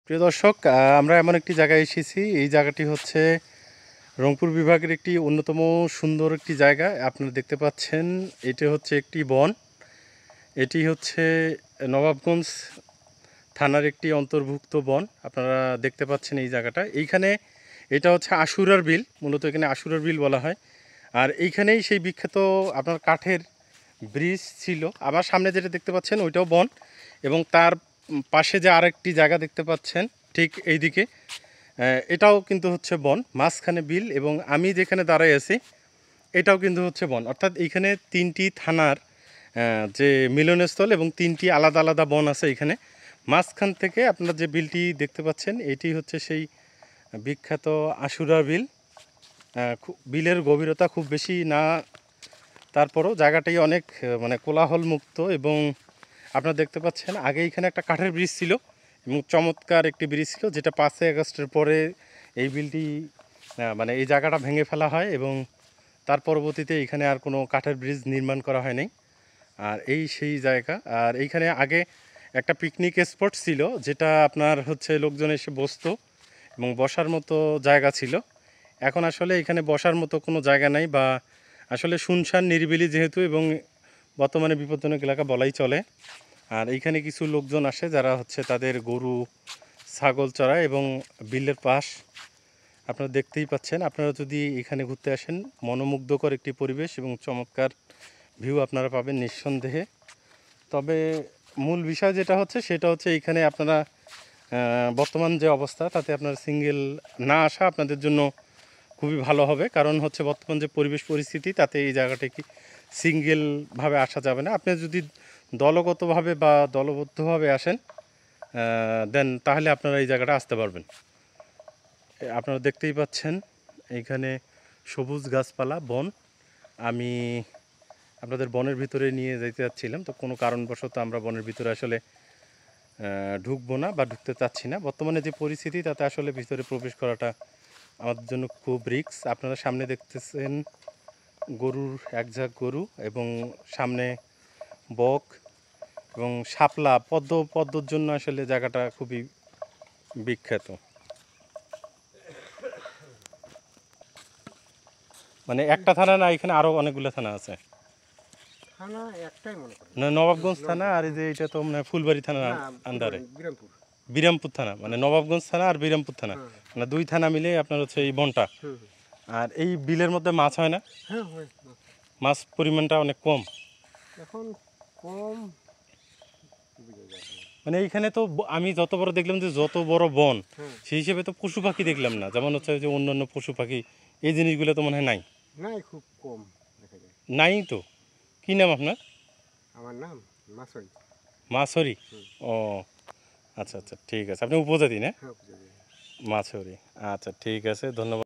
প্রিয় দর্শক, আমরা এমন একটি জায়গায় এসেছি। এই জায়গাটি হচ্ছে রংপুর বিভাগের একটি অন্যতম সুন্দর একটি জায়গা। আপনারা দেখতে পাচ্ছেন, এটি হচ্ছে একটি বন। এটি হচ্ছে নবাবগঞ্জ থানার একটি অন্তর্ভুক্ত বন। আপনারা দেখতে পাচ্ছেন এই জায়গাটা। এটা হচ্ছে আশুরার বিল, মূলত এখানে আশুরার বিল বলা হয়। আর এইখানেই সেই বিখ্যাত আপনার কাঠের ব্রিজ ছিল। আমার সামনে যেটা দেখতে পাচ্ছেন ওইটাও বন, এবং তার পাশে যে আরেকটি জায়গা দেখতে পাচ্ছেন ঠিক এইদিকে, এটাও কিন্তু হচ্ছে বন। মাঝখানে বিল, এবং আমি যেখানে দাঁড়াই আছি এটাও কিন্তু হচ্ছে বন। অর্থাৎ এইখানে তিনটি থানার যে মিলনস্থল এবং তিনটি আলাদা আলাদা বন আছে এখানে। মাঝখান থেকে আপনারা যে বিলটি দেখতে পাচ্ছেন এটি হচ্ছে সেই বিখ্যাত আশুরা বিল। বিলের গভীরতা খুব বেশি না, তারপরও জায়গাটি অনেক মানে কোলাহল মুক্ত। এবং আপনারা দেখতে পাচ্ছেন আগে এখানে একটা কাঠের ব্রিজ ছিল, এবং চমৎকার একটি ব্রিজ ছিল, যেটা 5ই আগস্টের পরে এই বিলটি মানে এই জায়গাটা ভেঙে ফেলা হয়, এবং তার পরবর্তীতে এখানে আর কোনো কাঠের ব্রিজ নির্মাণ করা হয়নি। আর এই সেই জায়গা। আর এইখানে আগে একটা পিকনিক স্পট ছিল, যেটা আপনার হচ্ছে লোকজন এসে বসতো এবং বসার মতো জায়গা ছিল। এখন আসলে এখানে বসার মতো কোনো জায়গা নাই, বা আসলে শুনশান নিরিবিলি যেহেতু, এবং বর্তমানে বিপজ্জনক এলাকা বলাই চলে। আর এইখানে কিছু লোকজন আসে যারা হচ্ছে তাদের গরু ছাগল চড়ায়, এবং বিলের পাশ আপনারা দেখতেই পাচ্ছেন। আপনারা যদি এখানে ঘুরতে আসেন, মনোমুগ্ধকর একটি পরিবেশ এবং চমৎকার ভিউ আপনারা পাবেন নিঃসন্দেহে। তবে মূল বিষয় যেটা হচ্ছে সেটা হচ্ছে এইখানে আপনারা বর্তমান যে অবস্থা তাতে আপনার সিঙ্গেল না আসা আপনাদের জন্য খুবই ভালো হবে। কারণ হচ্ছে বর্তমান যে পরিবেশ পরিস্থিতি তাতে এই জায়গাটা কি সিঙ্গেলভাবে আসা যাবে না। আপনি যদি দলগতভাবে বা দলবদ্ধভাবে আসেন দেন তাহলে আপনারা এই জায়গাটা আসতে পারবেন। আপনারা দেখতেই পাচ্ছেন এইখানে সবুজ গাছপালা বন। আমি আপনাদের বনের ভিতরে নিয়ে যেতে চাচ্ছিলাম, তো কোনো কারণবশত আমরা বনের ভিতরে আসলে ঢুকবো না বা ঢুকতে চাচ্ছি না। বর্তমানে যে পরিস্থিতি তাতে আসলে ভিতরে প্রবেশ করাটা আমাদের জন্য খুব রিস্ক। আপনারা সামনে দেখতেছেন গরুর এক ঝাঁক গরু, এবং সামনে বক এবং শাপলা পদ্মর জন্য আসলে জায়গাটা খুবই বিখ্যাত। মানে একটা থানা না, এখানে আরও অনেকগুলো থানা আছে। থানা একটাই মনে করেন, না, নবাবগঞ্জ থানা, আর এই যে এটা তো মানে ফুলবাড়ি থানার আন্ডারে। বিরামপুর থানা, মানে নবাবগঞ্জ থানা আর বিরামপুর থানা, মানে দুই থানা মিলে আপনার হচ্ছে এই বনটা। আর এই বিলের মধ্যে মাছ হয় না? হ্যাঁ হয়। মাছ পরিমাণটা অনেক কম এখন কম। মানে এইখানে তো আমি যত বড় দেখলাম যে যত বড় বন, সেই হিসেবে তো পশু পাখি দেখলাম না। যেমন হচ্ছে যে অন্যান্য পশু পাখি এই জিনিসগুলো তো মনে হয় নাই। নাই, খুব কম দেখা যায়। নাই তো। কী নাম আপনার? আমার নাম মাসুই। মাছরি। ও আচ্ছা আচ্ছা, ঠিক আছে। আপনি উপজাতি না? হ্যাঁ বুঝে মাছরি। আচ্ছা ঠিক আছে, ধন্যবাদ।